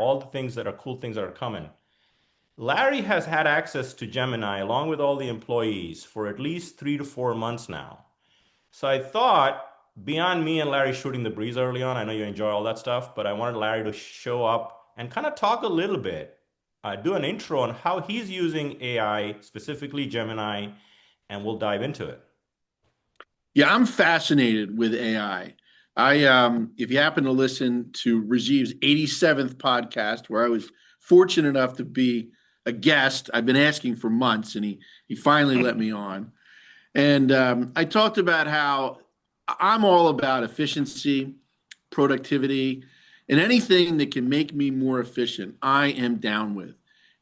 all the things that are cool things that are coming. Larry has had access to Gemini along with all the employees for at least 3 to 4 months now. So I thought, beyond me and Larry shooting the breeze early on, I know you enjoy all that stuff, but I wanted Larry to show up and kind of talk a little bit, do an intro on how he's using AI, specifically Gemini, and we'll dive into it. Yeah, I'm fascinated with AI. If you happen to listen to Rajiv's 87th podcast, where I was fortunate enough to be a guest, I've been asking for months, and he finally let me on. And I talked about how I'm all about efficiency, productivity, and anything that can make me more efficient, I am down with.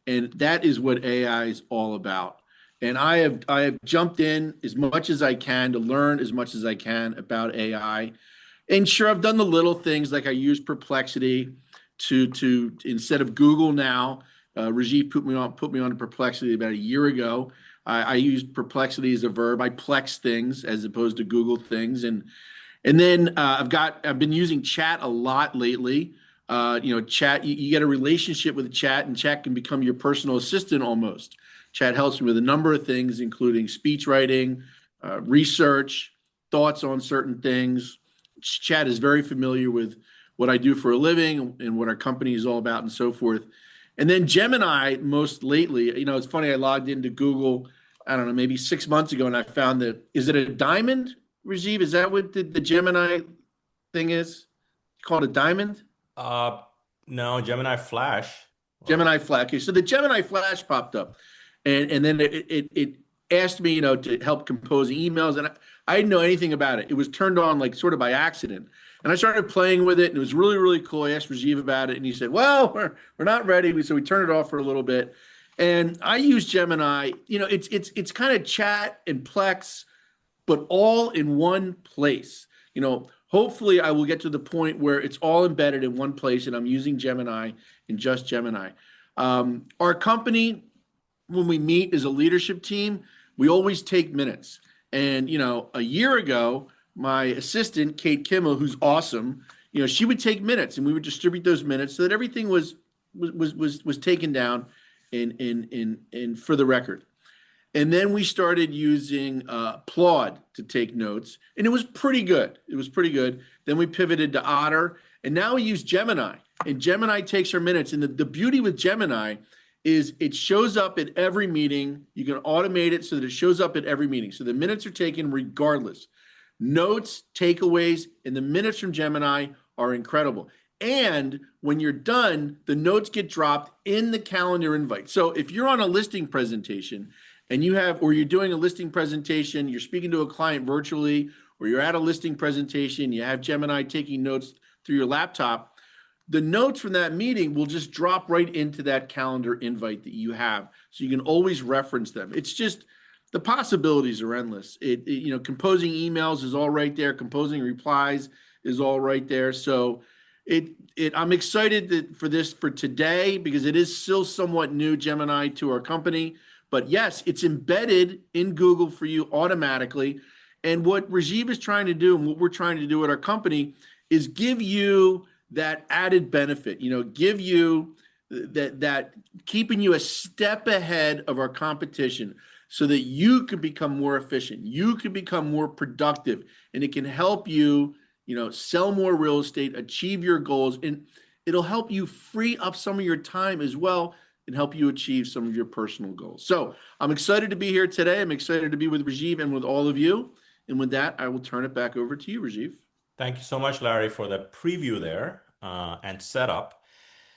And that is what AI is all about. And I have jumped in as much as I can to learn as much as I can about AI. And sure, I've done the little things like I use Perplexity to instead of Google now. Rajiv put me on to Perplexity about a year ago. I use Perplexity as a verb. I plex things as opposed to Google things, and then I've been using chat a lot lately. Chat, you get a relationship with chat, and chat can become your personal assistant almost. Chat helps me with a number of things, including speech writing, research, thoughts on certain things. Chat is very familiar with what I do for a living and what our company is all about and so forth. And then Gemini, most lately, it's funny, I logged into Google, I don't know, maybe 6 months ago, and I found that, is it a diamond, Rajiv? Is that what the Gemini thing is? Called a diamond? Uh, no, Gemini Flash. Or Gemini Flash. Okay, so the Gemini Flash popped up, and then it asked me, to help compose emails, and I didn't know anything about it. It was turned on like sort of by accident, and I started playing with it, and it was really really cool. I asked Rajiv about it, and he said, "Well, we're not ready," so we turned it off for a little bit. And I use Gemini. It's kind of chat and Plex, but all in one place. Hopefully I will get to the point where it's all embedded in one place and I'm using Gemini and just Gemini. Our company, when we meet as a leadership team, we always take minutes. And, a year ago, my assistant, Kate Kimmel, who's awesome, she would take minutes and we would distribute those minutes so that everything was taken down in for the record. And then we started using Claude to take notes, and it was pretty good. It was pretty good. Then we pivoted to Otter, and now we use Gemini. And Gemini takes our minutes. And the beauty with Gemini is it shows up at every meeting. You can automate it so that it shows up at every meeting. So the minutes are taken regardless. Notes, takeaways, and the minutes from Gemini are incredible. And when you're done, the notes get dropped in the calendar invite. So if you're on a listing presentation, and or you're doing a listing presentation, you're speaking to a client virtually, or you're at a listing presentation, you have Gemini taking notes through your laptop, the notes from that meeting will just drop right into that calendar invite that you have. So you can always reference them. It's just, the possibilities are endless. Composing emails is all right there. Composing replies is all right there. So I'm excited for today because it is still somewhat new, Gemini, to our company. But yes, it's embedded in Google for you automatically. And what Rajiv is trying to do and what we're trying to do at our company is give you that added benefit, give you that keeping you a step ahead of our competition so that you could become more efficient, you could become more productive, and it can help you, sell more real estate, achieve your goals, and it'll help you free up some of your time as well and help you achieve some of your personal goals. So I'm excited to be here today. I'm excited to be with Rajiv and with all of you. And with that, I will turn it back over to you, Rajiv. thank you so much, Larry, for the preview there and setup.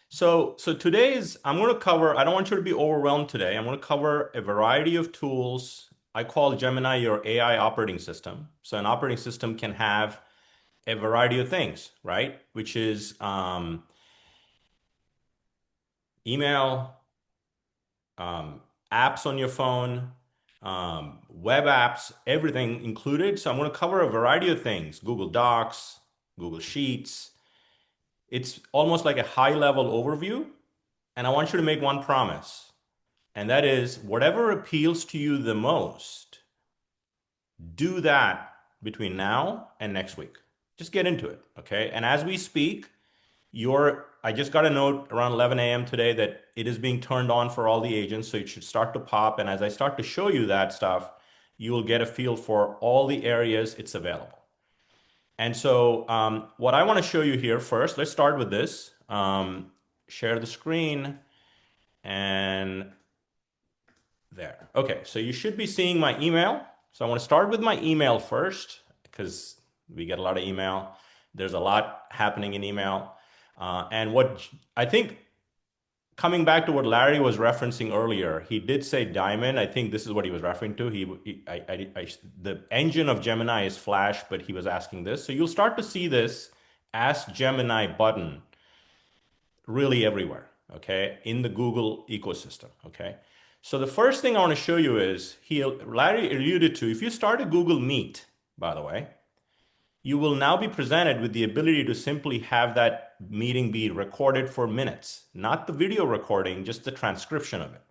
So today's, I'm going to cover, I don't want you to be overwhelmed today. I'm going to cover a variety of tools. I call Gemini your AI operating system. So an operating system can have a variety of things, right? Which is email, apps on your phone, web apps, everything included. So I'm going to cover a variety of things, Google Docs, Google Sheets. It's almost like a high level overview. And I want you to make one promise, and that is whatever appeals to you the most, do that between now and next week. Just get into it, okay? And as we speak, your I just got a note around 11 a.m. today that it is being turned on for all the agents, so it should start to pop. And as I start to show you that stuff, you will get a feel for all the areas it's available. And so what I want to show you here first, let's start with this. Share the screen and there. Okay, so you should be seeing my email. So I want to start with my email first because we get a lot of email. There's a lot happening in email. And what I think, coming back to what Larry was referencing earlier, he did say diamond. I think this is what he was referring to. The engine of Gemini is Flash, but he was asking this. So you'll start to see this Ask Gemini button really everywhere, okay, in the Google ecosystem, okay? So the first thing I want to show you is, Larry alluded to, if you start a Google Meet, by the way, you will now be presented with the ability to simply have that meeting be recorded for minutes, not the video recording, just the transcription of it.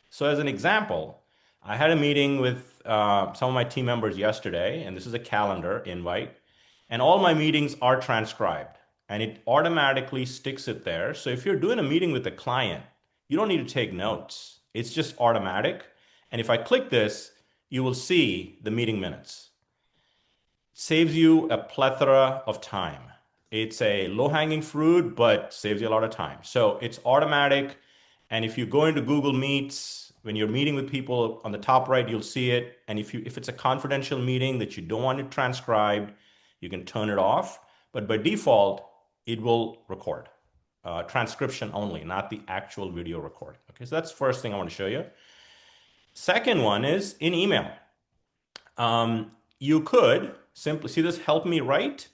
So as an example, I had a meeting with some of my team members yesterday, and this is a calendar invite, and all my meetings are transcribed, and it automatically sticks it there. So if you're doing a meeting with a client, you don't need to take notes. It's just automatic. And if I click this, you will see the meeting minutes. Saves you a plethora of time. It's a low-hanging fruit, but saves you a lot of time. So it's automatic. And if you go into Google Meets, when you're meeting with people on the top right, you'll see it. And if it's a confidential meeting that you don't want it transcribed, you can turn it off. But by default, it will record. Transcription only, not the actual video recording. Okay, so that's the first thing I want to show you. Second one is in email. You could simply see this help me write.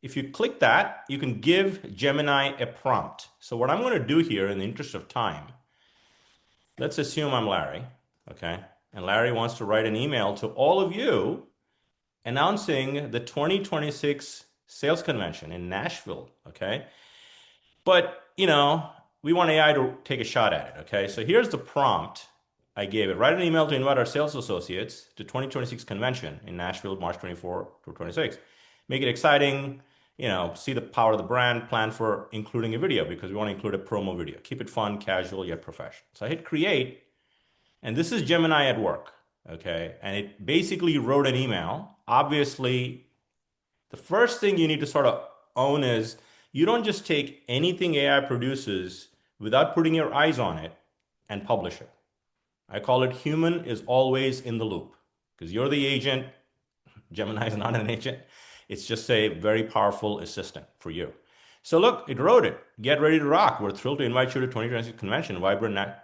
If you click that, you can give Gemini a prompt. So what I'm going to do here in the interest of time, let's assume I'm Larry, okay? And Larry wants to write an email to all of you announcing the 2026 sales convention in Nashville, okay? But, we want AI to take a shot at it, okay? So here's the prompt I gave it. Write an email to invite our sales associates to 2026 convention in Nashville, March 24 to 26. Make it exciting, see the power of the brand, plan for including a video because we want to include a promo video. Keep it fun, casual, yet professional. So I hit create, and this is Gemini at work, okay? And it basically wrote an email. Obviously, the first thing you need to sort of own is you don't just take anything AI produces without putting your eyes on it and publish it. I call it human is always in the loop because you're the agent. Gemini is not an agent. It's just a very powerful assistant for you. So look, it wrote it. Get ready to rock. We're thrilled to invite you to 2026 convention, Vibrant.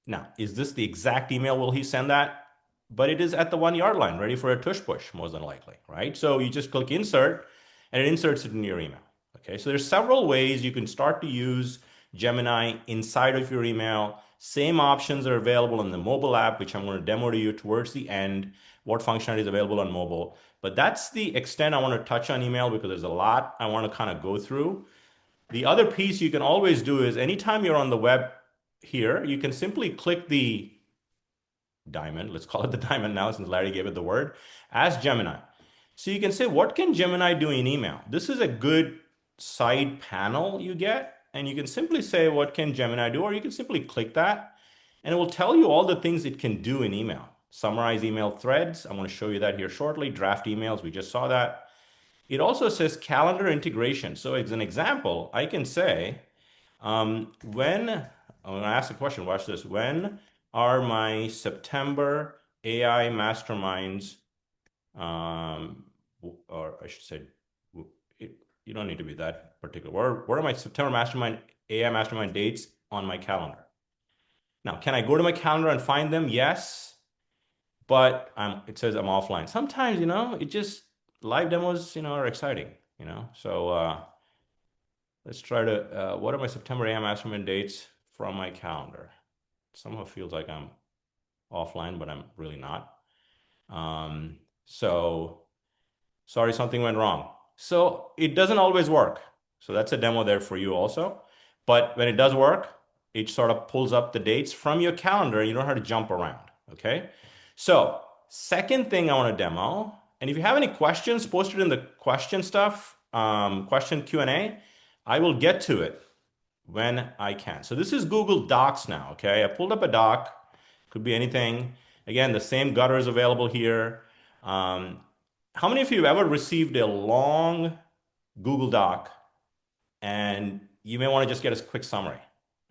Now, is this the exact email will he send that? But it is at the 1 yard line, ready for a tush push, more than likely, right? So you just click insert and it inserts it in your email. Okay, so there's several ways you can start to use Gemini inside of your email. Same options are available in the mobile app, which I'm going to demo to you towards the end, what functionality is available on mobile. But that's the extent I want to touch on email because there's a lot I want to kind of go through. The other piece you can always do is anytime you're on the web here, you can simply click the diamond, let's call it the diamond now since Larry gave it the word, Ask Gemini. So you can say, what can Gemini do in email? This is a good side panel you get, and you can simply say, what can Gemini do? Or you can simply click that, and it will tell you all the things it can do in email. Summarize email threads. I'm going to show you that here shortly. Draft emails, we just saw that. It also says calendar integration. So as an example, I can say, I'm going to ask a question, watch this. When are my September AI masterminds, or I should say, you don't need to be that particular. Where are my September mastermind, AI mastermind dates on my calendar? Now, can I go to my calendar and find them? Yes, but it says I'm offline. Sometimes, it just, live demos, are exciting, So let's try to, what are my September AI mastermind dates from my calendar? Somehow feels like I'm offline, but I'm really not. So sorry, something went wrong. So it doesn't always work. So that's a demo there for you also. But when it does work, it sort of pulls up the dates from your calendar. You don't have to jump around, okay? So second thing I want to demo, and if you have any questions, post it in the question stuff, question Q&A. I will get to it. when I can. So this is Google Docs now, okay? I pulled up a doc, could be anything. Again, the same gutter is available here. Um, how many of you have ever received a long Google Doc and you may want to just get a quick summary,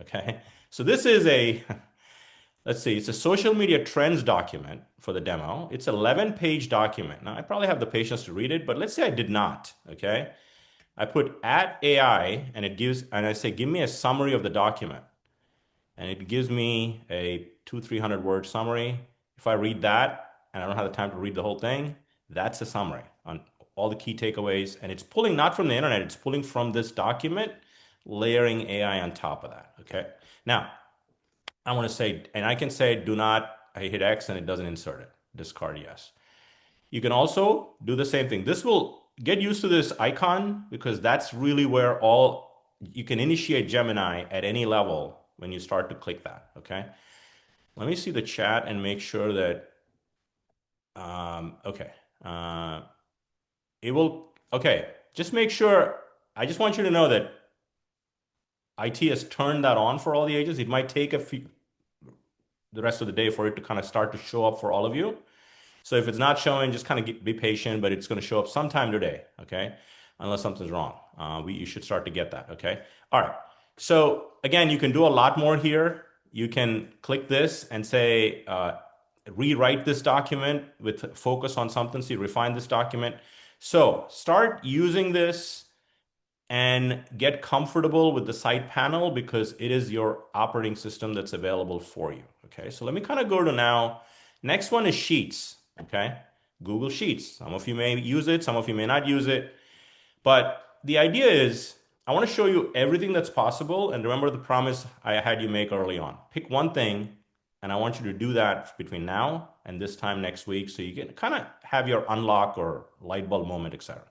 okay? So this is a, let's see, it's a social media trends document for the demo. It's an 11-page document. Now, I probably have the patience to read it, but let's say I did not, okay? I put at AI and it gives, and I say, give me a summary of the document. And it gives me a 300 word summary. If I read that and I don't have the time to read the whole thing, that's a summary on all the key takeaways. And it's pulling not from the internet, it's pulling from this document, layering AI on top of that. Okay. Now, I want to say, and I can say, do not, I hit X and it doesn't insert it. Discard yes. You can also do the same thing. This will get used to this icon because that's really where all you can initiate Gemini at any level when you start to click that. Okay. Let me see the chat and make sure that, okay. Uh, it will, okay. Just make sure, I just want you to know that IT has turned that on for all the agents. It might take the rest of the day for it to kind of start to show up for all of you. So if it's not showing, just kind of be patient, but it's going to show up sometime today, okay? Unless something's wrong. You should start to get that, okay? All right. So again, you can do a lot more here. You can click this and say, rewrite this document with focus on something. So you refine this document. So start using this and get comfortable with the side panel because it is your operating system that's available for you. Okay, so let me kind of go to now. Next one is Sheets. Okay, Google Sheets. Some of you may use it, some of you may not use it. But the idea is I want to show you everything that's possible. And remember the promise I had you make early on. Pick one thing, and I want you to do that between now and this time next week so you can kind of have your unlock or light bulb moment, etc.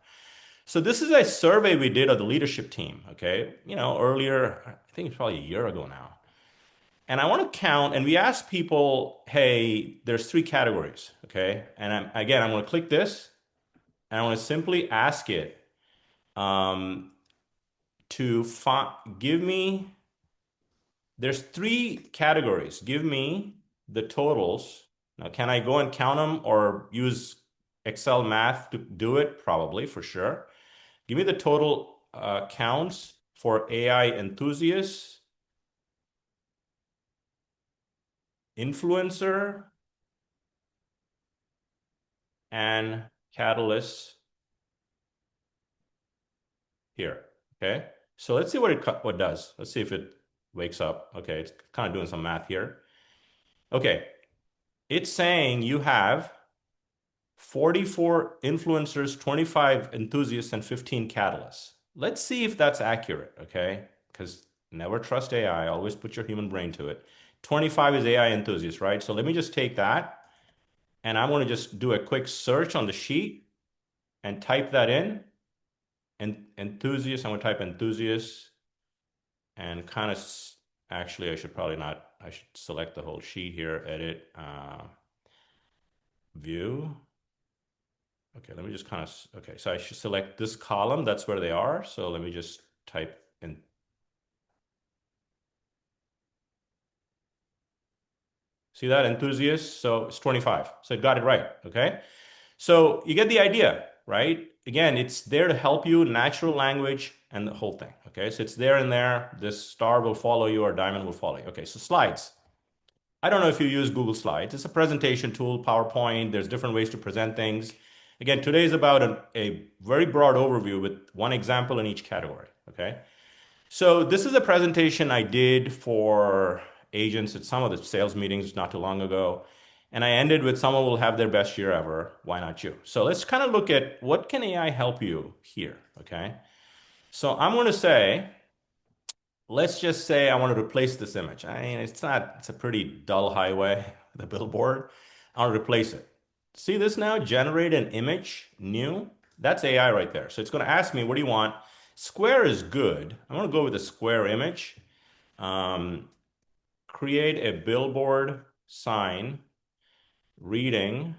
So this is a survey we did of the leadership team, okay? Earlier, I think it's probably a year ago now. And I want to count, and we asked people, hey, there's 3 categories, okay? And I'm going to click this, and I want to simply ask it um, to give me, there's 3 categories. Give me the totals. Now, can I go and count them or use Excel math to do it? Probably, for sure. Give me the total counts for AI enthusiasts, influencer, and catalysts here. Okay. So let's see what it does. Let's see if it wakes up. Okay, it's kind of doing some math here. Okay, it's saying you have 44 influencers, 25 enthusiasts, and 15 catalysts. Let's see if that's accurate, okay? Because never trust AI, always put your human brain to it. 25 is AI enthusiasts, right? So let me just take that and I'm going to just do a quick search on the sheet and type that in. And enthusiast, I'm going to type enthusiast and kind of, actually, I should probably not, I should select the whole sheet here, edit, view. Okay, let me just kind of, okay, so I should select this column. That's where they are. So let me just type in. See that, enthusiast? So it's 25. So it got it right, okay? So you get the idea, right? Again, it's there to help you, natural language and the whole thing, okay? So it's there and there. This star will follow you or diamond will follow you. Okay, so slides. I don't know if you use Google Slides. It's a presentation tool, PowerPoint. There's different ways to present things. Again, today is about a very broad overview with one example in each category, okay? So this is a presentation I did for agents at some of the sales meetings not too long ago. And I ended with someone will have their best year ever. Why not you? So let's kind of look at what can AI help you here, okay? So I'm going to say, let's just say I want to replace this image. I mean, it's a pretty dull highway, the billboard. I'll replace it. See this now? Generate an image, new. That's AI right there. So it's going to ask me, what do you want? Square is good. I'm going to go with a square image. Um, create a billboard sign reading,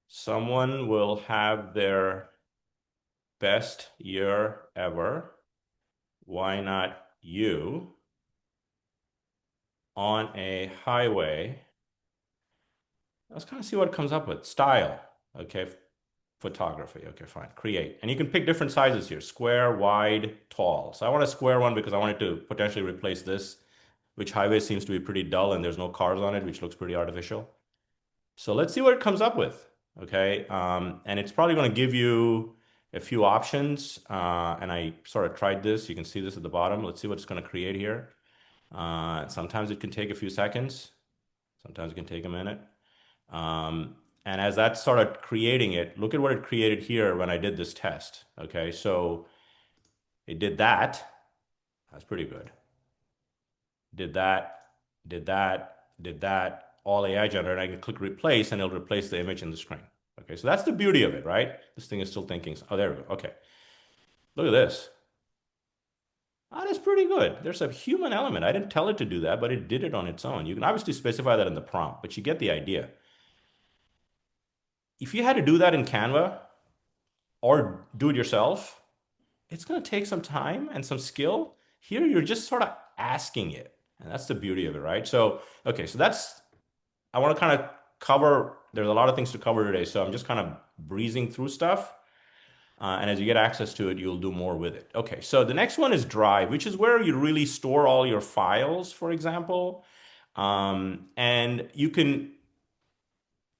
someone will have their best year ever. Why not you on a highway. Let's kind of see what it comes up with. Style. Okay. Photography. Okay, fine. Create. And you can pick different sizes here: square, wide, tall. So I want a square one because I wanted to potentially replace this, which highway seems to be pretty dull and there's no cars on it, which looks pretty artificial. So let's see what it comes up with. Okay. And it's probably going to give you a few options. And I sort of tried this. You can see this at the bottom. Let's see what it's going to create here. Sometimes it can take a few seconds. Sometimes it can take a minute. And as that started creating it, look at what it created here when I did this test. Okay, so it did that. That's pretty good. Did that, did that, did that, all AI generated. I can click replace and it'll replace the image in the screen. Okay, so that's the beauty of it, right? This thing is still thinking. Oh, there we go. Okay, look at this. That is pretty good. There's a human element. I didn't tell it to do that, but it did it on its own. You can obviously specify that in the prompt, but you get the idea. If you had to do that in Canva or do it yourself, it's going to take some time and some skill. Here, you're just sort of asking it. And that's the beauty of it, right? So, okay, so that's, I want to kind of cover, there's a lot of things to cover today. So I'm just kind of breezing through stuff. And as you get access to it, you'll do more with it. Okay, so the next one is Drive, which is where you really store all your files, for example. And you can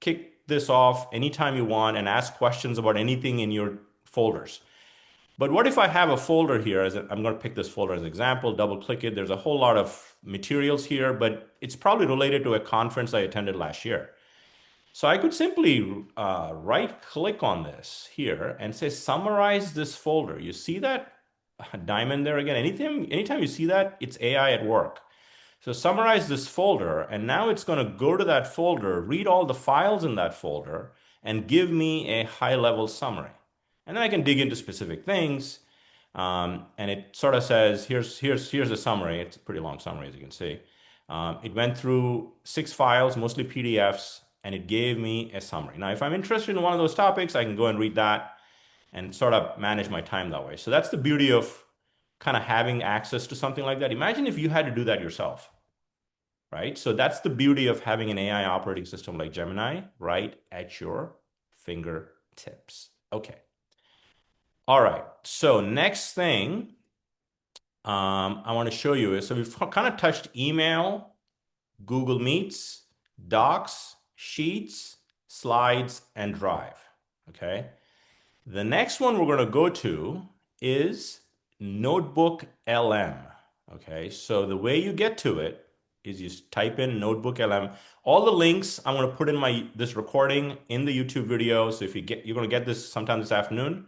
kick this off anytime you want and ask questions about anything in your folders. But what if I have a folder here? I'm going to pick this folder as an example, double click it. There's a whole lot of materials here, but it's probably related to a conference I attended last year. So I could simply right click on this here and say summarize this folder. You see that diamond there again? Anytime you see that, it's AI at work. So summarize this folder, and now it's going to go to that folder, read all the files in that folder, and give me a high-level summary. And then I can dig into specific things, and it sort of says, here's a summary. It's a pretty long summary, as you can see. It went through 6 files, mostly PDFs, and it gave me a summary. Now, if I'm interested in one of those topics, I can go and read that and sort of manage my time that way. So that's the beauty of kind of having access to something like that. Imagine if you had to do that yourself, right? So that's the beauty of having an AI operating system like Gemini right at your fingertips. Okay. All right. So next thing I want to show you is, so we've kind of touched email, Google Meets, Docs, Sheets, Slides, and Drive. Okay. The next one we're going to go to is Notebook LM. Okay, so the way you get to it is you type in Notebook LM. All the links I'm going to put in this recording in the YouTube video. So if you're going to get this sometime this afternoon,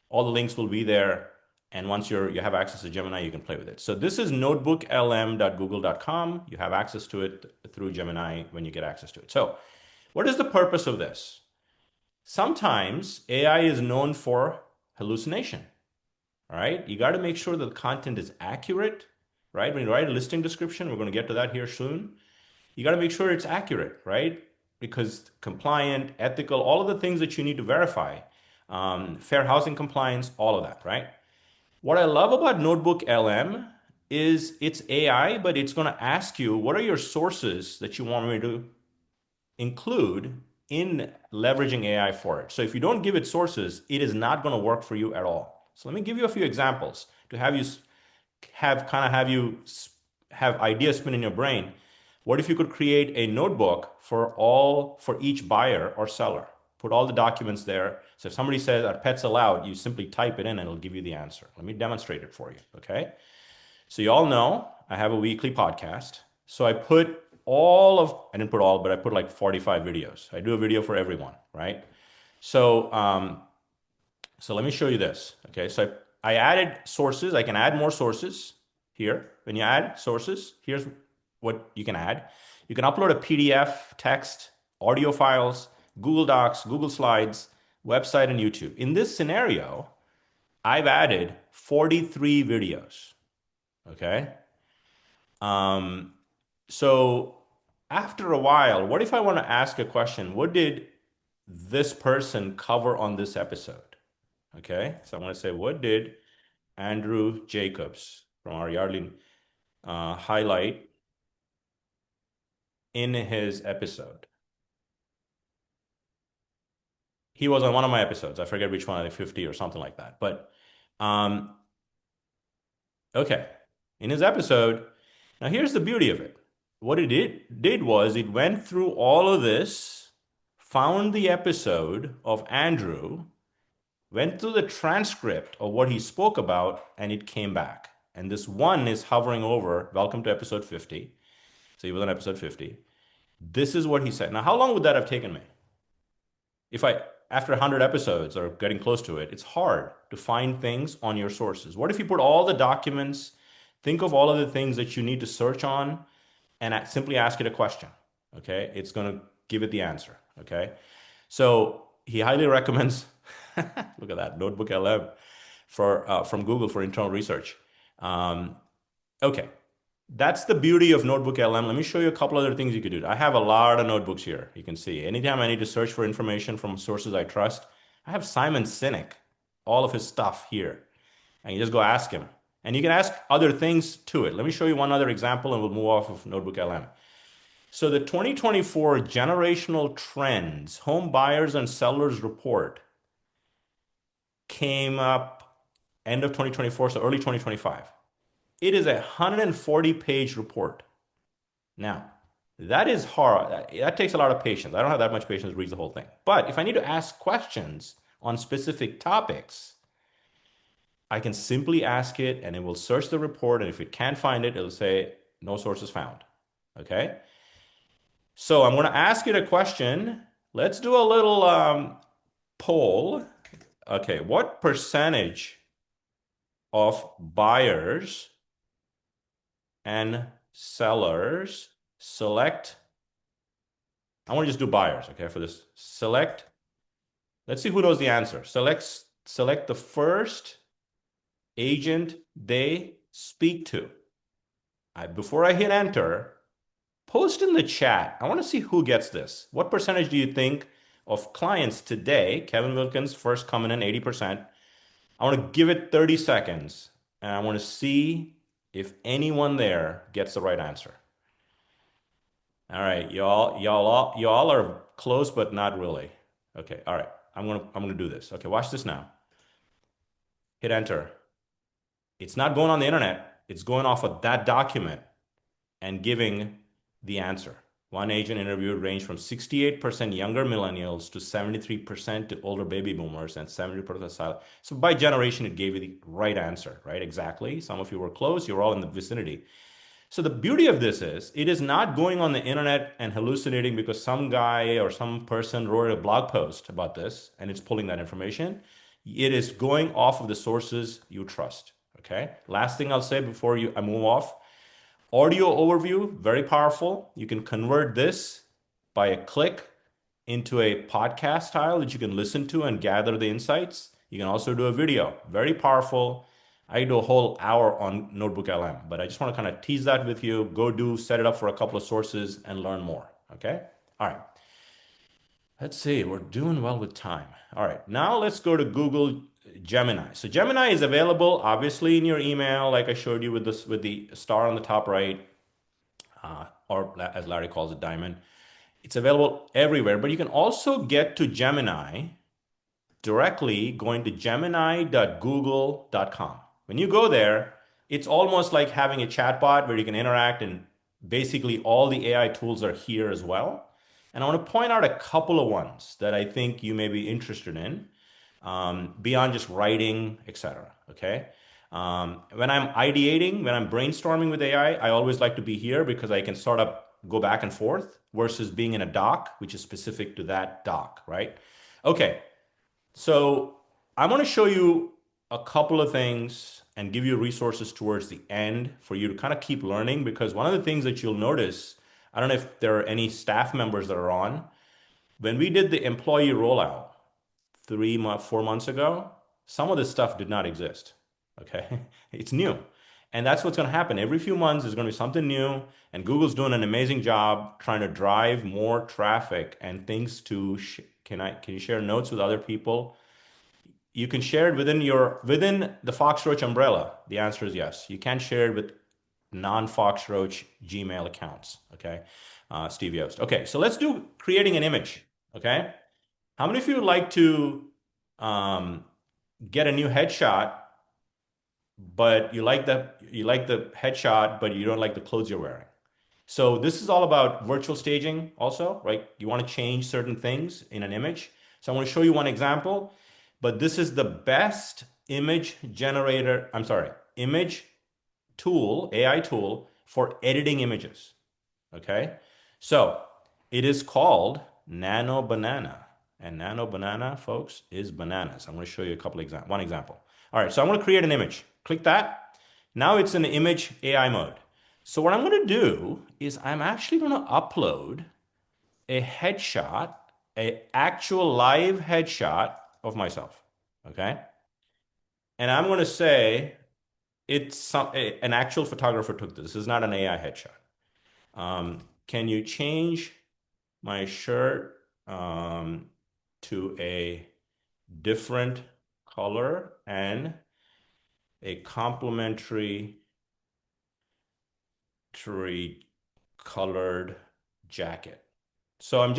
all the links will be there. And once you have access to Gemini, you can play with it. So this is notebooklm.google.com. You have access to it through Gemini when you get access to it. So what is the purpose of this? Sometimes AI is known for hallucination, all right? You got to make sure that the content is accurate, right? When you write a listing description, we're going to get to that here soon. You got to make sure it's accurate, right? Because compliant, ethical, all of the things that you need to verify, fair housing compliance, all of that, right? What I love about Notebook LM is it's AI, but it's going to ask you, what are your sources that you want me to include in leveraging AI for it. So if you don't give it sources, it is not going to work for you at all. So let me give you a few examples to have you have ideas spin in your brain. What if you could create a notebook for each buyer or seller? Put all the documents there. So if somebody says, are pets allowed? You simply type it in and it'll give you the answer. Let me demonstrate it for you, okay? So you all know I have a weekly podcast. So I didn't put all, but I put like 45 videos. I do a video for everyone, right? So, so let me show you this. Okay, so I added sources. I can add more sources here. When you add sources, here's what you can add. You can upload a PDF, text, audio files, Google Docs, Google Slides, website, and YouTube. In this scenario, I've added 43 videos. Okay. So after a while, what if I want to ask a question? What did this person cover on this episode? Okay, so I'm going to say, what did Andrew Jacobs from our Yardley highlight in his episode. He was on one of my episodes. I forget which one, I think 50 or something like that. But um, okay, in his episode, now here's the beauty of it. What it did was it went through all of this, found the episode of Andrew, went through the transcript of what he spoke about, and it came back. And this one is hovering over, welcome to episode 50. So he was on episode 50. This is what he said. Now, how long would that have taken me? If I, after 100 episodes or getting close to it, it's hard to find things on your sources. What if you put all the documents, think of all of the things that you need to search on, and simply ask it a question? Okay, it's going to give it the answer. Okay, so he highly recommends, look at that, Notebook LM from Google for internal research. Okay, that's the beauty of Notebook LM. Let me show you a couple other things you could do. I have a lot of notebooks here. You can see anytime I need to search for information from sources I trust, I have Simon Sinek, all of his stuff here. And you just go ask him. And you can ask other things to it. Let me show you one other example and we'll move off of Notebook LM. So the 2024 Generational Trends Home Buyers and Sellers Report came up end of 2024, so early 2025. It is a 140-page report. Now, that is hard. That takes a lot of patience. I don't have that much patience to read the whole thing. But if I need to ask questions on specific topics, I can simply ask it and it will search the report. And if it can't find it, it'll say no sources found. Okay. So I'm going to ask it a question. Let's do a little poll. Okay. What percentage of buyers and sellers select? I want to just do buyers, okay, for this. Select, let's see who knows the answer. Select the first agent they speak to. Before I hit enter, post in the chat. I want to see who gets this. What percentage do you think of clients today? Kevin Wilkins, first coming in, 80%. I want to give it 30 seconds, and I want to see if anyone there gets the right answer. All right, y'all are close, but not really. Okay, all right. I'm gonna do this. Okay, watch this now. Hit enter. It's not going on the internet. It's going off of that document and giving the answer. One agent interviewed ranged from 68% younger millennials to 73% to older baby boomers and 70% silent. So by generation, it gave you the right answer, right? Exactly. Some of you were close. You were all in the vicinity. So the beauty of this is it is not going on the internet and hallucinating because some guy or some person wrote a blog post about this and it's pulling that information. It is going off of the sources you trust. Okay. Last thing I'll say before I move off. Audio overview, very powerful. You can convert this by a click into a podcast style that you can listen to and gather the insights. You can also do a video, very powerful. I do a whole hour on Notebook LM, but I just want to kind of tease that with you. Set it up for a couple of sources and learn more. Okay. All right. Let's see. We're doing well with time. All right. Now let's go to Google Gemini. So Gemini is available obviously in your email, like I showed you with this with the star on the top right, or as Larry calls it, diamond. It's available everywhere, but you can also get to Gemini directly going to gemini.google.com. When you go there, it's almost like having a chatbot where you can interact, and basically all the AI tools are here as well. And I want to point out a couple of ones that I think you may be interested in, beyond just writing, etc. Okay. When I'm ideating, when I'm brainstorming with AI, I always like to be here because I can sort of go back and forth versus being in a doc, which is specific to that doc, right? Okay. So I want to show you a couple of things and give you resources towards the end for you to kind of keep learning, because one of the things that you'll notice, I don't know if there are any staff members that are on, when we did the employee rollout 4 months ago, some of this stuff did not exist. Okay. It's new. And that's what's going to happen. Every few months, there's going to be something new. And Google's doing an amazing job trying to drive more traffic and things to, can you share notes with other people? You can share it within the Foxroach umbrella. The answer is yes. You can share it with non-Foxroach Gmail accounts. Okay, Steve Yost. Okay, so let's do creating an image. Okay, how many of you would like to um, get a new headshot, but you like the headshot, but you don't like the clothes you're wearing? So this is all about virtual staging also, right? You want to change certain things in an image. So I want to show you one example, but this is the best image generator, I'm sorry, image tool, AI tool for editing images. Okay. So it is called Nano Banana. And Nano Banana, folks, is bananas. I'm going to show you one example. All right. So I'm going to create an image. Click that. Now it's in image AI mode. So what I'm going to do is I'm actually going to upload a headshot, a actual live headshot of myself. Okay. And I'm going to say an actual photographer took this. This is not an AI headshot. Can you change my shirt to a different color and a complementary colored jacket? So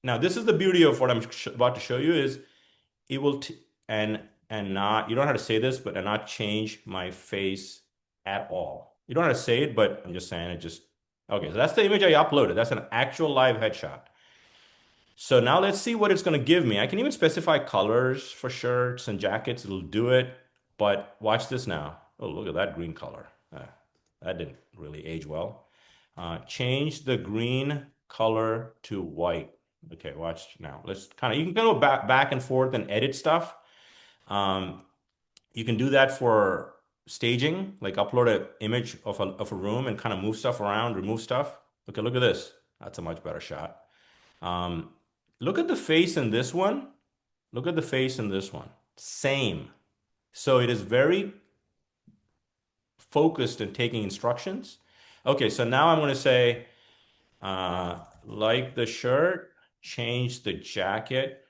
now this is the beauty of what I'm about to show you is it will t and not, you don't know how to say this, but and not change my face at all. You don't know how to say it, but I'm just saying it just, okay, so that's the image I uploaded. That's an actual live headshot. So now let's see what it's going to give me. I can even specify colors for shirts and jackets. It'll do it. But watch this now. Oh, look at that green color. That didn't really age well. Change the green color to white. Okay, watch now. You can go back and forth and edit stuff. Um, you can do that for staging, like upload an image of a room and kind of move stuff around, remove stuff. Okay, look at this. That's a much better shot. Um, Look at the face in this one. Look at the face in this one. Same. So it is very focused in taking instructions. Okay, so now I'm going to say, like the shirt, change the jacket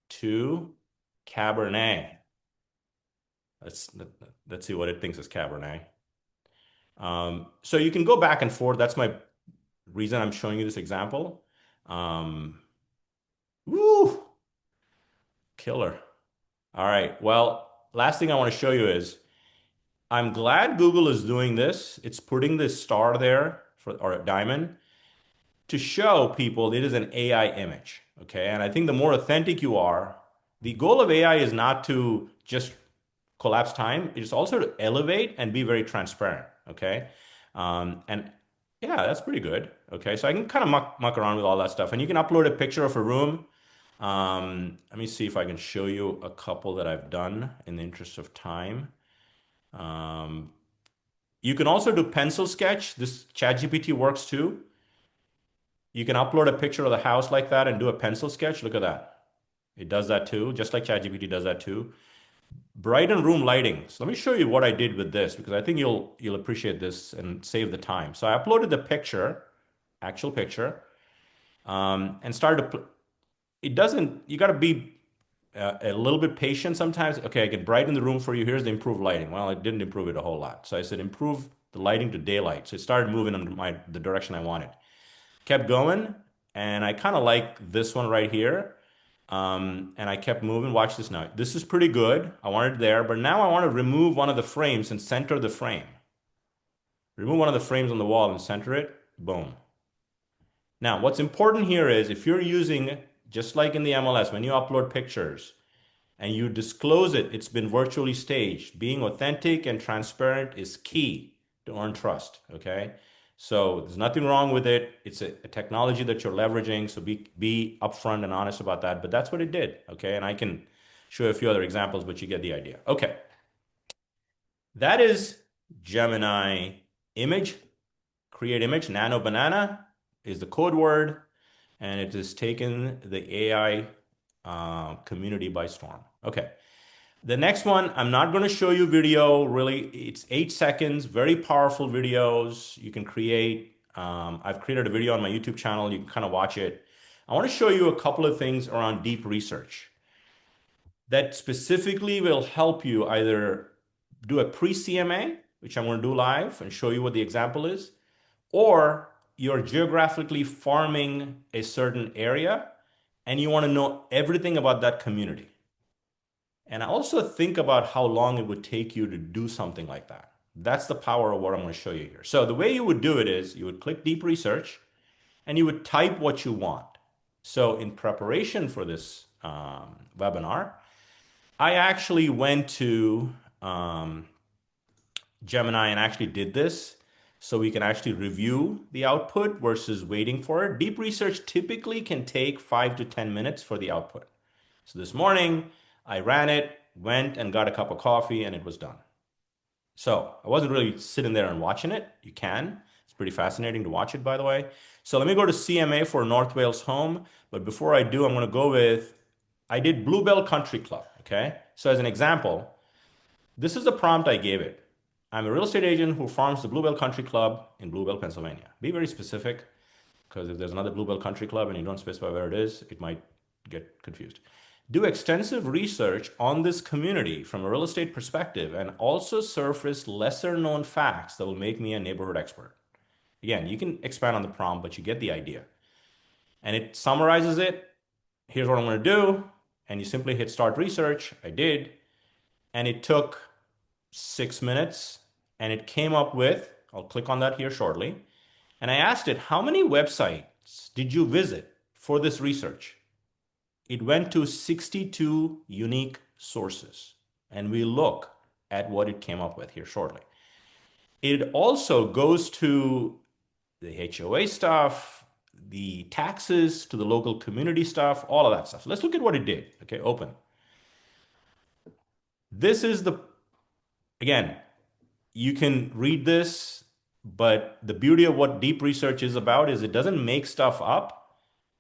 to Cabernet. Let's let's see what it thinks is Cabernet. So you can go back and forth. That's my reason I'm showing you this example. Um, Woo, killer. All right. Well, last thing I want to show you is I'm glad Google is doing this. It's putting this star there or a diamond to show people it is an AI image. Okay. And I think the more authentic you are, the goal of AI is not to just collapse time. It's also to elevate and be very transparent. Okay. And yeah, that's pretty good. Okay. So I can kind of muck around with all that stuff. And you can upload a picture of a room. Let me see if I can show you a couple that I've done in the interest of time. Um, you can also do pencil sketch. This ChatGPT works too. You can upload a picture of the house like that and do a pencil sketch. Look at that. It does that too, just like ChatGPT does that too. Brighten room lighting. So let me show you what I did with this because I think you'll appreciate this and save the time. So I uploaded the picture, actual picture, and started to. It doesn't. You got to be a little bit patient sometimes. Okay, I can brighten the room for you. Here's the improved lighting. Well, it didn't improve it a whole lot. So I said improve the lighting to daylight. So it started moving in the direction I wanted. Kept going, and I kind of like this one right here. And I kept moving. Watch this now. This is pretty good. I want it there, but now I want to remove one of the frames and center the frame. Remove one of the frames on the wall and center it. Boom. Now, what's important here is if you're using, just like in the MLS, when you upload pictures, and you disclose it, it's been virtually staged. Being authentic and transparent is key to earn trust, okay? So there's nothing wrong with it. It's a technology that you're leveraging, so be upfront and honest about that. But that's what it did, okay? And I can show you a few other examples, but you get the idea. Okay, that is Gemini image, create image, nano banana is the code word, and it has taken the AI community by storm. Okay. The next one, I'm not going to show you video, really. It's 8 seconds, very powerful videos you can create. I've created a video on my YouTube channel. You can kind of watch it. I want to show you a couple of things around deep research. that specifically will help you either do a pre-CMA, which I'm going to do live and show you what the example is, or you're geographically farming a certain area and you want to know everything about that community. And I also think about how long it would take you to do something like that. That's the power of what I'm going to show you here. So the way you would do it is you would click deep research and you would type what you want. So in preparation for this webinar, I actually went to Gemini and actually did this so we can actually review the output versus waiting for it. Deep research typically can take 5 to 10 minutes for the output. So this morning, I ran it, went and got a cup of coffee, and it was done. So I wasn't really sitting there and watching it. You can. It's pretty fascinating to watch it, by the way. So let me go to CMA for North Wales Home. But before I do, I'm going to go with, I did Bluebell Country Club. Okay. So as an example, this is the prompt I gave it. I'm a real estate agent who farms the Bluebell Country Club in Bluebell, Pennsylvania. Be very specific because if there's another Bluebell Country Club and you don't specify where it is, it might get confused. Do extensive research on this community from a real estate perspective and also surface lesser known facts that will make me a neighborhood expert. Again, you can expand on the prompt, but you get the idea. And it summarizes it. Here's what I'm going to do. And you simply hit start research. I did. And it took 6 minutes and it came up with, I'll click on that here shortly. And I asked it, how many websites did you visit for this research? It went to 62 unique sources. And we look at what it came up with here shortly. It also goes to the HOA stuff, the taxes, to the local community stuff, all of that stuff. Let's look at what it did. Okay, open. This is the, again, you can read this, but the beauty of what deep research is about is it doesn't make stuff up.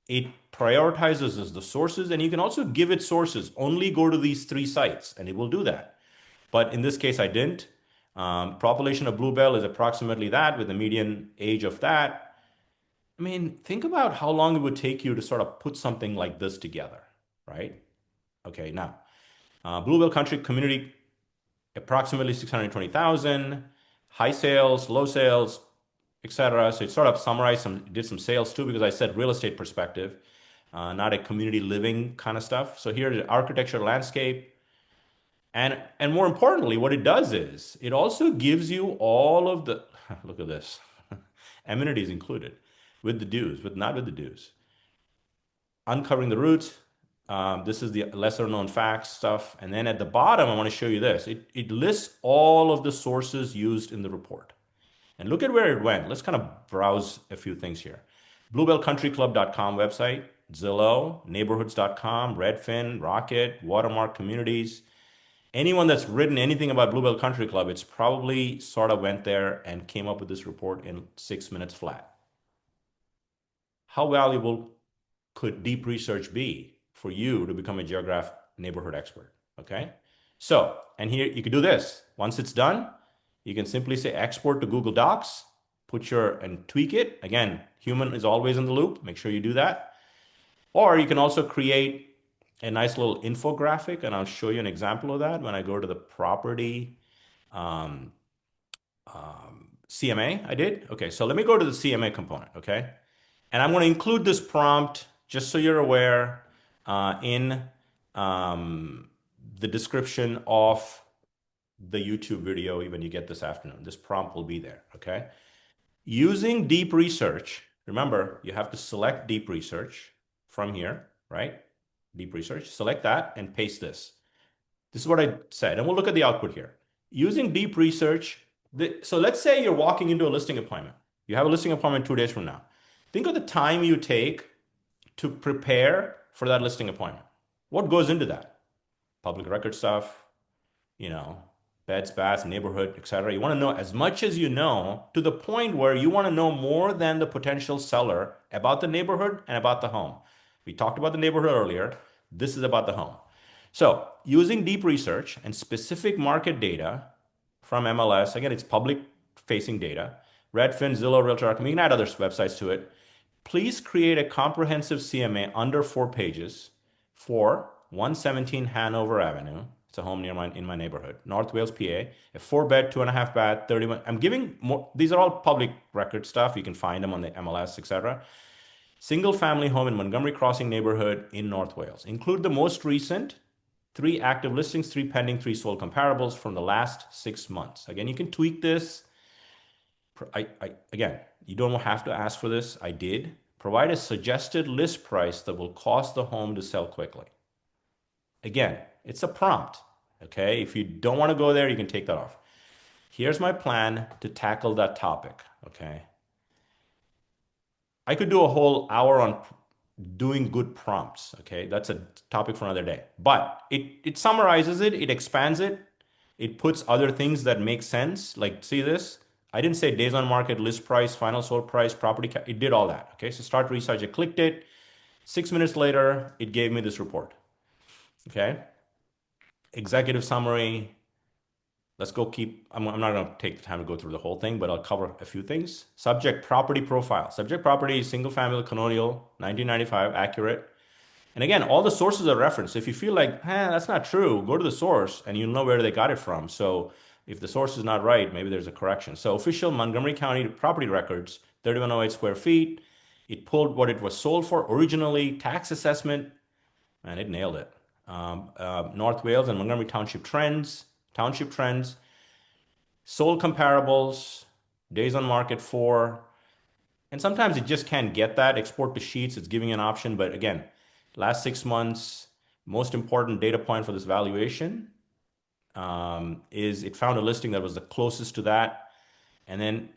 It prioritizes as the sources, and you can also give it sources. Only go to these 3 sites, and it will do that. But in this case, I didn't. Population of Bluebell is approximately that, with the median age of that. I mean, think about how long it would take you to sort of put something like this together, right? Okay, now, Bluebell Country Community, approximately 620,000, high sales, low sales, etc. So it sort of summarized did some sales too, because I said real estate perspective, not a community living kind of stuff. So here, the architecture, landscape, and more importantly, what it does is it also gives you all of the, look at this, amenities included, with the dues, not with the dues. Uncovering the roots. This is the lesser known facts stuff. And then at the bottom, I want to show you this. It lists all of the sources used in the report. And look at where it went. Let's kind of browse a few things here. BluebellCountryClub.com website, Zillow, neighborhoods.com, Redfin, Rocket, Watermark Communities. Anyone that's written anything about Bluebell Country Club, it's probably sort of went there and came up with this report in 6 minutes flat. How valuable could deep research be for you to become a geographic neighborhood expert? Okay. So, and here you can do this. Once it's done, you can simply say export to Google Docs, and tweak it. Again, human is always in the loop. Make sure you do that. Or you can also create a nice little infographic, and I'll show you an example of that when I go to the property CMA I did. Okay, so let me go to the CMA component, okay? And I'm going to include this prompt, just so you're aware, in the description of the YouTube video when you get this afternoon. This prompt will be there, okay? Using deep research, remember, you have to select deep research from here, right? Deep research, select that and paste this. This is what I said, and we'll look at the output here. Using deep research, so let's say you're walking into a listing appointment. You have a listing appointment 2 days from now. Think of the time you take to prepare for that listing appointment. What goes into that? Public record stuff, beds, baths, neighborhood, etc. You want to know as much as you know, to the point where you want to know more than the potential seller about the neighborhood and about the home. We talked about the neighborhood earlier. This is about the home. So using deep research and specific market data from MLS, again, it's public facing data, Redfin, Zillow, Realtor, you can add other websites to it. Please create a comprehensive CMA under 4 pages for 117 Hanover Avenue. It's a home near in my neighborhood, North Wales, PA. A 4 bed, 2.5 bath, 31. I'm giving more. These are all public record stuff. You can find them on the MLS, etc. Single family home in Montgomery Crossing neighborhood in North Wales. Include the most recent, 3 active listings, 3 pending, 3 sold comparables from the last 6 months. Again, you can tweak this. Again, you don't have to ask for this. I did. Provide a suggested list price that will cause the home to sell quickly. Again, it's a prompt. Okay. If you don't want to go there, you can take that off. Here's my plan to tackle that topic. Okay. I could do a whole hour on doing good prompts. Okay. That's a topic for another day. But it summarizes it, it expands it, it puts other things that make sense. Like, see this? I didn't say days on market, list price, final sold price, it did all that. Okay. So start research. I clicked it. 6 minutes later, it gave me this report. Okay. Executive summary. Let's go I'm not going to take the time to go through the whole thing, but I'll cover a few things. Subject property profile. Subject property, single family colonial, 1995, accurate. And again, all the sources are referenced. If you feel like, that's not true, go to the source and you'll know where they got it from. So if the source is not right, maybe there's a correction. So official Montgomery County property records, 3108 square feet. It pulled what it was sold for originally, tax assessment, and it nailed it. North Wales and Montgomery township trends, sold comparables, days on market for, and sometimes it just can't get that. Export to sheets, it's giving you an option. But again, last 6 months, most important data point for this valuation is it found a listing that was the closest to that. And then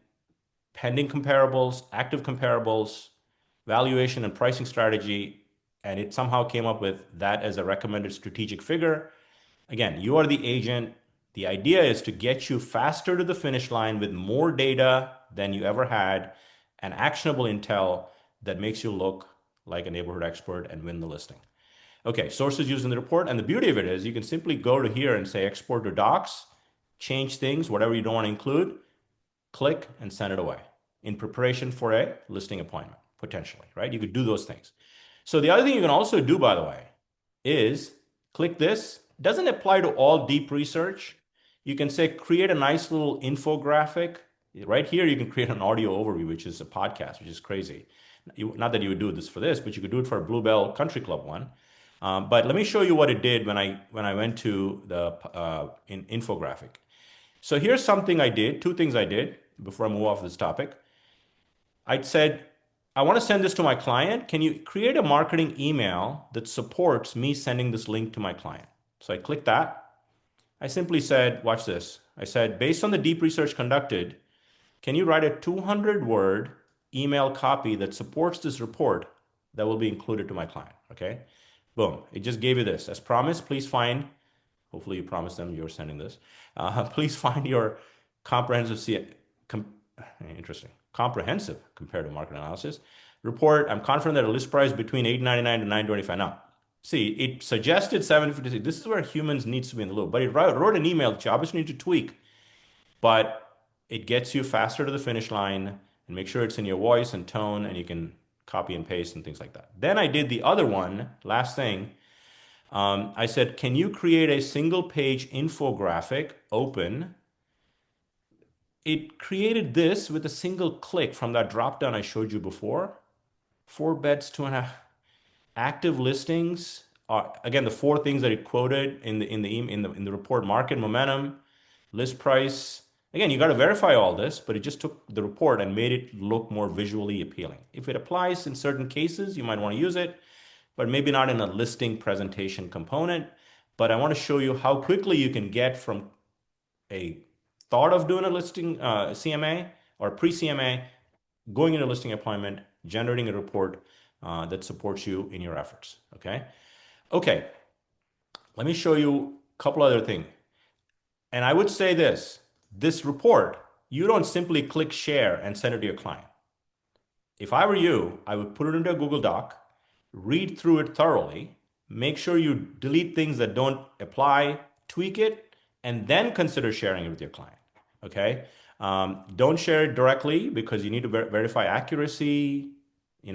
pending comparables, active comparables, valuation and pricing strategy. And it somehow came up with that as a recommended strategic figure. Again, you are the agent. The idea is to get you faster to the finish line with more data than you ever had and actionable intel that makes you look like a neighborhood expert and win the listing. Okay, sources used in the report. And the beauty of it is you can simply go to here and say export to docs, change things, whatever you don't want to include, click and send it away in preparation for a listing appointment, potentially, right? You could do those things. So the other thing you can also do, by the way, is click this. It doesn't apply to all deep research. You can say, create a nice little infographic. Right here, you can create an audio overview, which is a podcast, which is crazy. Not that you would do this for this, but you could do it for a Bluebell Country Club one. But let me show you what it did when I went to the infographic. So here's something I did, 2 things I did before I move off this topic. I said, I want to send this to my client. Can you create a marketing email that supports me sending this link to my client? So I clicked that. I simply said, watch this. I said, based on the deep research conducted, can you write a 200-word email copy that supports this report that will be included to my client? Okay. Boom. It just gave you this. As promised, please find, hopefully you promised them you're sending this. Please find your comprehensive, comprehensive comparative market analysis report. I'm confident that a list price between $8.99 to $9.25. Now, see, it suggested 756. This is where humans needs to be in the loop. But it wrote an email that you obviously need to tweak, but it gets you faster to the finish line and make sure it's in your voice and tone, and you can copy and paste and things like that. Then I did the other one, last thing. I said, can you create a single page infographic, open? It created this with a single click from that drop down I showed you before. 4 beds, 2.5 active listings are, again, the 4 things that it quoted in the report: market momentum, list price. Again, you got to verify all this, but it just took the report and made it look more visually appealing. If it applies in certain cases, you might want to use it, but maybe not in a listing presentation component. But I want to show you how quickly you can get from a thought of doing a listing CMA or pre-CMA, going in a listing appointment, generating a report that supports you in your efforts. Okay. Okay. Let me show you a couple other things. And I would say this report, you don't simply click share and send it to your client. If I were you, I would put it into a Google Doc, read through it thoroughly, make sure you delete things that don't apply, tweak it, and then consider sharing it with your client. Okay. Don't share it directly because you need to verify accuracy,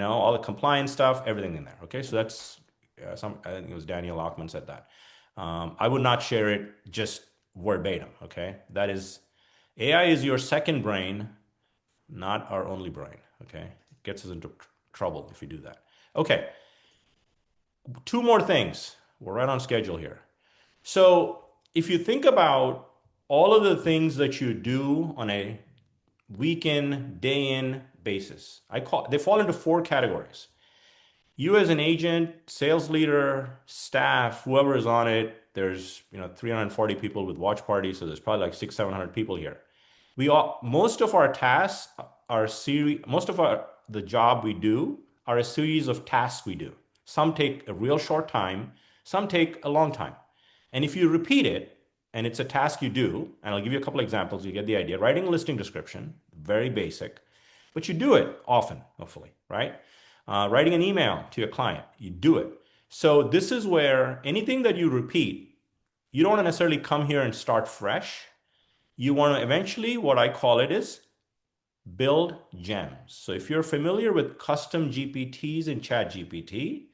all the compliance stuff, everything in there. Okay. So that's I think it was Daniel Lockman said that. I would not share it just verbatim. Okay, that is AI is your second brain, not our only brain. Okay, it gets us into trouble if you do that. Okay, two more things. We're right on schedule here. So if you think about all of the things that you do on a week in, day in basis, they fall into four categories. You as an agent, sales leader, staff, whoever is on it, there's 340 people with watch parties, so there's probably like 700 people here. Most of our tasks are most of our the job we do are a series of tasks we do. Some take a real short time, some take a long time. And if you repeat it, and it's a task you do, and I'll give you a couple examples, you get the idea. Writing a listing description, very basic, but you do it often, hopefully, right? Writing an email to your client, you do it. So this is where anything that you repeat, you don't want to necessarily come here and start fresh. You want to eventually, what I call it is build gems. So if you're familiar with custom GPTs in Chat GPT,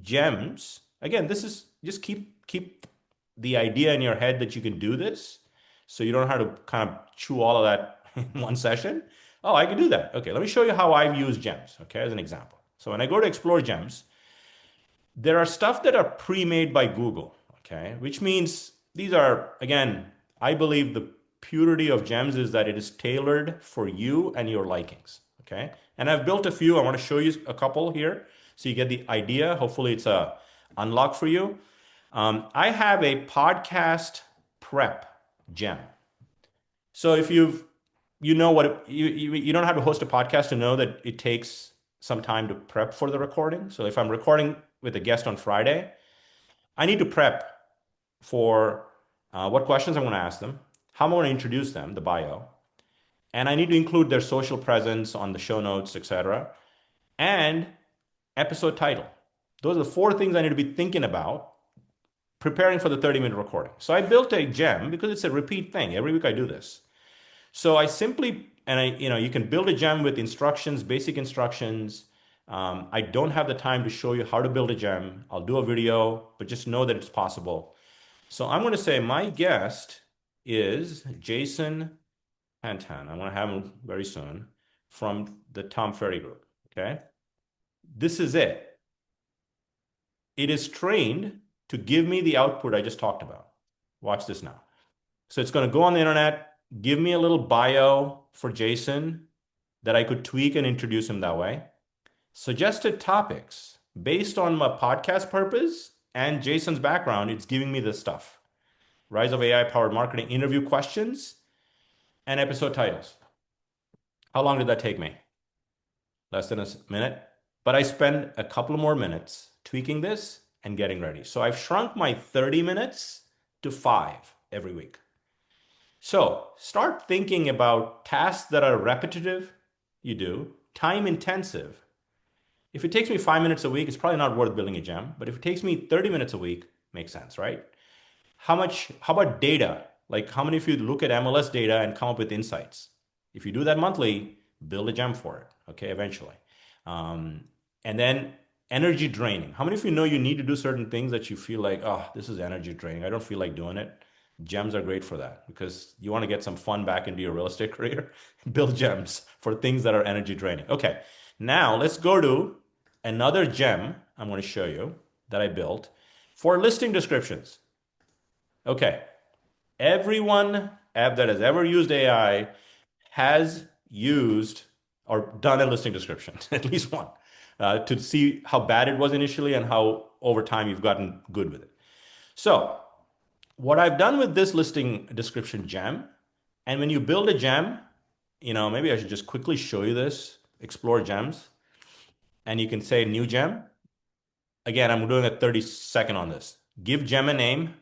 gems, again, this is just keep the idea in your head that you can do this. So you don't have to kind of chew all of that in one session. Oh, I can do that. Okay, let me show you how I've used gems, okay, as an example. So when I go to explore gems, there are stuff that are pre-made by Google, okay, which means these are, again, I believe the purity of gems is that it is tailored for you and your likings, okay? And I've built a few. I want to show you a couple here so you get the idea. Hopefully it's a unlock for you. I have a podcast prep gem. So if you know what you don't have to host a podcast to know that it takes some time to prep for the recording. So if I'm recording with a guest on Friday, I need to prep for what questions I'm going to ask them, how I'm going to introduce them, the bio, and I need to include their social presence on the show notes, etc., and episode title. Those are the four things I need to be thinking about preparing for the 30-minute recording. So I built a gem because it's a repeat thing. Every week I do this. So I simply, and you can build a gem with instructions, basic instructions. I don't have the time to show you how to build a gem. I'll do a video, but just know that it's possible. So I'm going to say my guest is Jason Pantan. I'm going to have him very soon from the Tom Ferry Group. Okay. This is it. It is trained to give me the output I just talked about. Watch this now. So it's going to go on the internet, give me a little bio for Jason that I could tweak and introduce him that way. Suggested topics based on my podcast purpose and Jason's background, it's giving me this stuff. Rise of AI powered marketing, interview questions, and episode titles. How long did that take me? Less than a minute. But I spend a couple more minutes tweaking this and getting ready. So I've shrunk my 30 minutes to 5 every week. So start thinking about tasks that are repetitive, you do, time intensive. If it takes me 5 minutes a week, it's probably not worth building a gem. But if it takes me 30 minutes a week, makes sense, right? How about data? Like how many of you look at MLS data and come up with insights? If you do that monthly, build a gem for it, okay, eventually. And then energy draining. How many of you know you need to do certain things that you feel like, oh, this is energy draining. I don't feel like doing it. Gems are great for that because you want to get some fun back into your real estate career. Build gems for things that are energy draining. Okay, now let's go to another gem I'm going to show you that I built for listing descriptions. Okay, everyone that has ever used AI has used or done a listing description, at least one, to see how bad it was initially and how over time you've gotten good with it. So what I've done with this listing description gem, and when you build a gem, maybe I should just quickly show you this, explore gems, and you can say new gem. Again, I'm doing a 30-second on this. Give gem a name.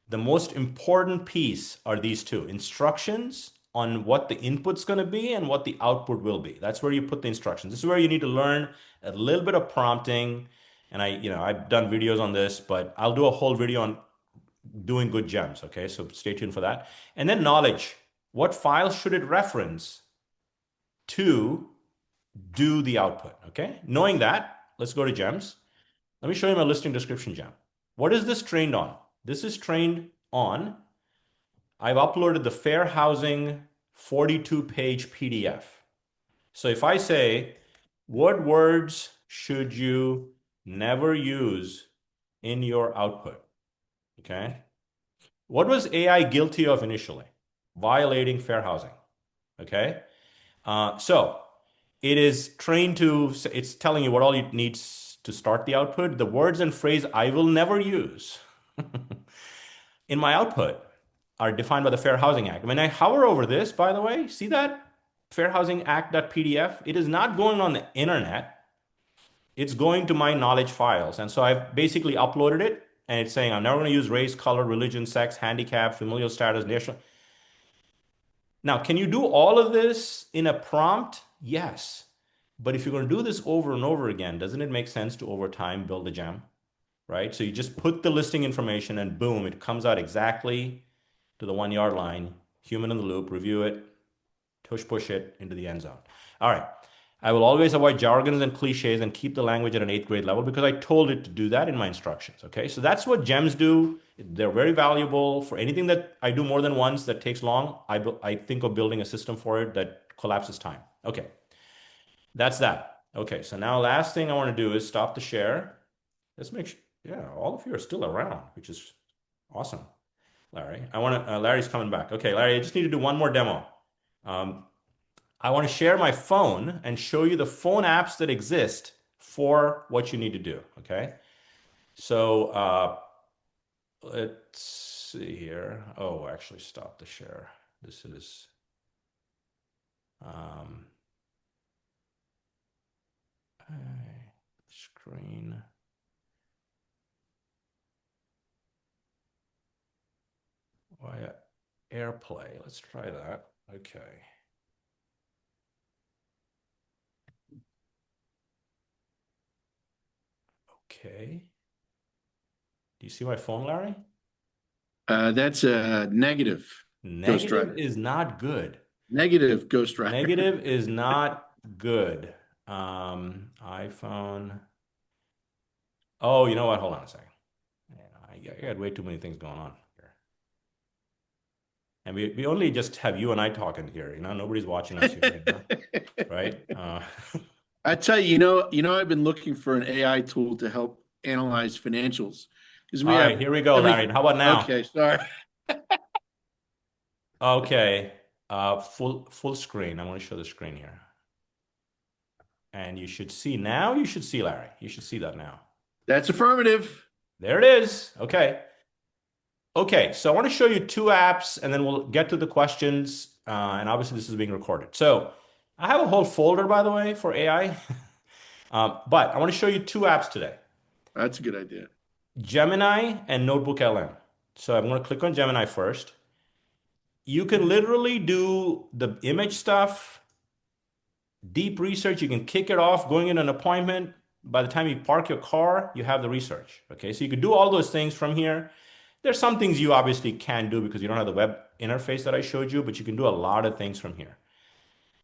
The most important piece are these two instructions on what the input's going to be and what the output will be. That's where you put the instructions. This is where you need to learn a little bit of prompting. And I've done videos on this, but I'll do a whole video on doing good gems. Okay, so stay tuned for that. And then knowledge. What files should it reference to do the output? Okay, knowing that, let's go to gems. Let me show you my listing description, Jam. What is this trained on? This is trained on, I've uploaded the fair housing 42-page PDF. So if I say, what words should you never use in your output? Okay. What was AI guilty of initially? Violating fair housing. Okay. So it is trained to, it's telling you what all it needs to start the output. The words and phrase I will never use in my output are defined by the Fair Housing Act. When I hover over this, by the way, see that Fair Housing Act.pdf? It is not going on the internet. It's going to my knowledge files. And so I've basically uploaded it and it's saying I'm never going to use race, color, religion, sex, handicap, familial status, national. Now, can you do all of this in a prompt? Yes. But if you're going to do this over and over again, doesn't it make sense to over time build a gem? Right? So you just put the listing information and boom, it comes out exactly to the 1 yard line, human in the loop, review it, push it into the end zone. All right. I will always avoid jargons and cliches and keep the language at an 8th grade level because I told it to do that in my instructions. Okay. So that's what gems do. They're very valuable for anything that I do more than once that takes long. I think of building a system for it that collapses time. Okay. That's that. Okay. So now last thing I want to do is stop the share. Let's make sure, yeah, all of you are still around, which is awesome. Larry, Larry's coming back. Okay, Larry, I just need to do one more demo. Um, I want to share my phone and show you the phone apps that exist for what you need to do. Okay. So let's see here. Oh, actually, stop the share. This is um, screen. Why AirPlay? Let's try that. Okay. Okay. Do you see my phone, Larry? That's a negative Ghost Negative Rider. is not good. Negative Ghost Rider. Negative is not good. iPhone. Oh, you know what? Hold on a second. Yeah, I got way too many things going on here. And we only just have you and I talking here. Nobody's watching us here right now, right? I tell you, I've been looking for an AI tool to help analyze financials because we All right, have here we go, every. Larry. How about now? Okay, sorry. Okay, full screen. I want to show the screen here. And you should see now, you should see, Larry. You should see that now. That's affirmative. There it is. Okay. Okay, so I want to show you two apps and then we'll get to the questions. And obviously, this is being recorded. So I have a whole folder, by the way, for AI. But I want to show you two apps today, That's a good idea. Gemini and Notebook LM. So I'm going to click on Gemini first. You can literally do the image stuff, deep research. You can kick it off going in an appointment. By the time you park your car, you have the research. Okay, so you can do all those things from here. There's some things you obviously can't do because you don't have the web interface that I showed you, but you can do a lot of things from here.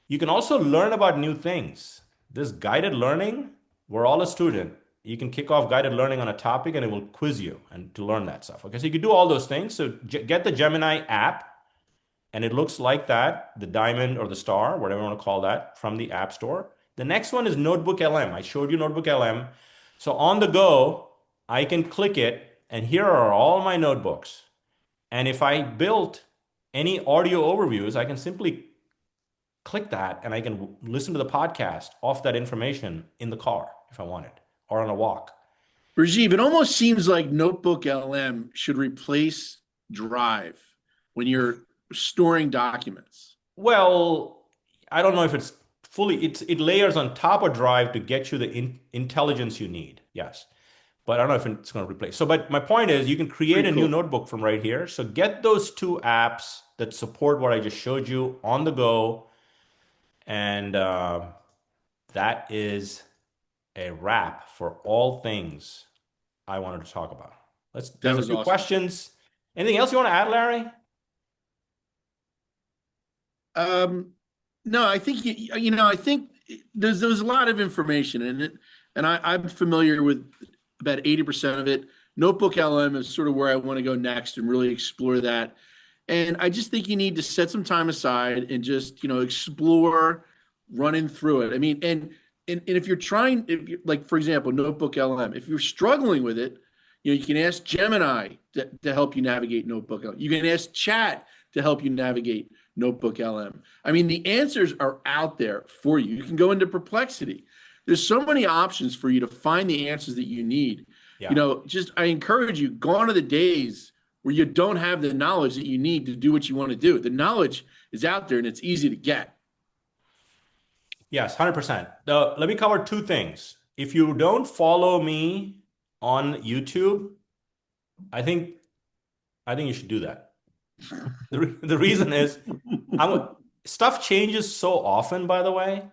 You can also learn about new things. This guided learning, we're all a student. You can kick off guided learning on a topic and it will quiz you and to learn that stuff. Okay, so you can do all those things. So get the Gemini app and it looks like that, the diamond or the star, whatever you want to call that, from the App Store. The next one is Notebook LM. I showed you Notebook LM. So on the go, I can click it and here are all my notebooks. And if I built any audio overviews, I can simply click that and I can listen to the podcast off that information in the car if I wanted or on a walk. Rajiv, it almost seems like Notebook LM should replace Drive when you're storing documents. Well, I don't know if it's fully, it layers on top of Drive to get you the intelligence you need. Yes. But I don't know if it's going to replace. So, but my point is you can create Pretty a new cool. notebook from right here. So get those two apps that support what I just showed you on the go. And that is a wrap for all things I wanted to talk about. That There's a was few awesome. questions. Anything else you want to add, Larry? Um, no, I think I think there's a lot of information in it, and I'm familiar with about 80% of it. Notebook LM is sort of where I want to go next and really explore that. And I just think you need to set some time aside and just, explore running through it. I mean, and if you're trying, if you, like, for example, Notebook LM, if you're struggling with it, you can ask Gemini to help you navigate Notebook LM. You can ask Chat to help you navigate Notebook LM. I mean, the answers are out there for you. You can go into Perplexity. There's so many options for you to find the answers that you need. Yeah. Just I encourage you, gone are the days where you don't have the knowledge that you need to do what you want to do. The knowledge is out there and it's easy to get. Yes, 100%. Let me cover two things. If you don't follow me on YouTube, I think you should do that. The reason is stuff changes so often, by the way.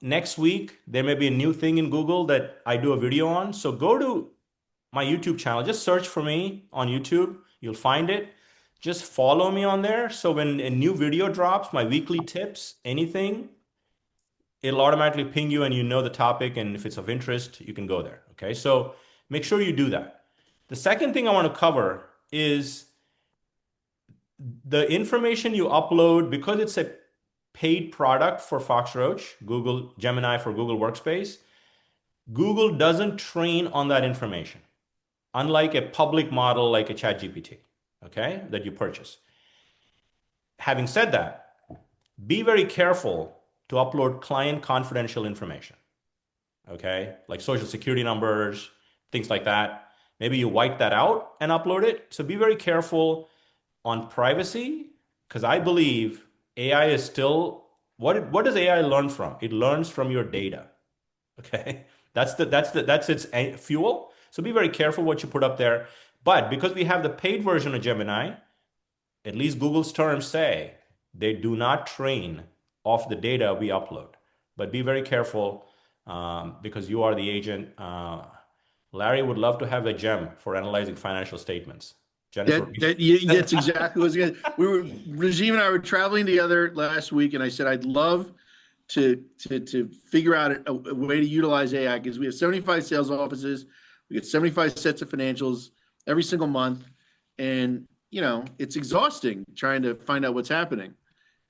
Next week, there may be a new thing in Google that I do a video on. So go to my YouTube channel. Just search for me on YouTube. You'll find it. Just follow me on there. So when a new video drops, my weekly tips, anything, it'll automatically ping you and you know the topic. And if it's of interest, you can go there. Okay. So make sure you do that. The second thing I want to cover is the information you upload, because it's a paid product for Foxroach, Google Gemini for Google Workspace. Google doesn't train on that information, unlike a public model like a ChatGPT, okay, that you purchase. Having said that, be very careful to upload client confidential information, okay, like social security numbers, things like that. Maybe you wipe that out and upload it. So be very careful on privacy, because I believe AI is still, what does AI learn from? It learns from your data. Okay. That's its fuel. So be very careful what you put up there. But because we have the paid version of Gemini, at least Google's terms say they do not train off the data we upload. But be very careful because you are the agent. Larry would love to have a gem for analyzing financial statements. Jennifer. That's exactly what I was going to. Rajiv and I were traveling together last week, and I said I'd love to figure out a way to utilize AI, because we have 75 sales offices, we get 75 sets of financials every single month, and it's exhausting trying to find out what's happening,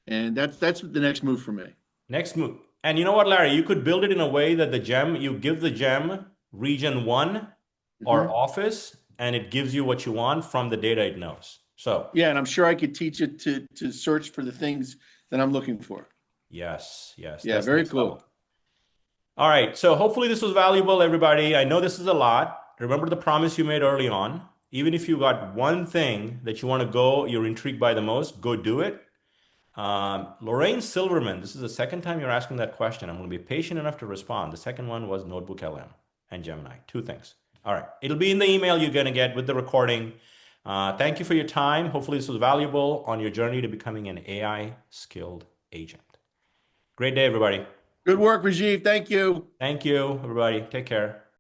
and that's the next move for me. Next move. And you know what, Larry? You could build it in a way that you give the gem region 1 or office, and it gives you what you want from the data it knows. So yeah, and I'm sure I could teach it to search for the things that I'm looking for. yes, Yeah, that's very next cool. level. All right, so hopefully this was valuable, everybody. I know this is a lot. Remember the promise you made early on. Even if you got one thing that you want to go, you're intrigued by the most, go do it. Lorraine Silverman, this is the second time you're asking that question. I'm going to be patient enough to respond. The second one was Notebook LM and Gemini. Two things. All right. It'll be in the email you're going to get with the recording. Thank you for your time. Hopefully this was valuable on your journey to becoming an AI skilled agent. Great day, everybody. Good work, Rajiv. Thank you. Thank you, everybody. Take care.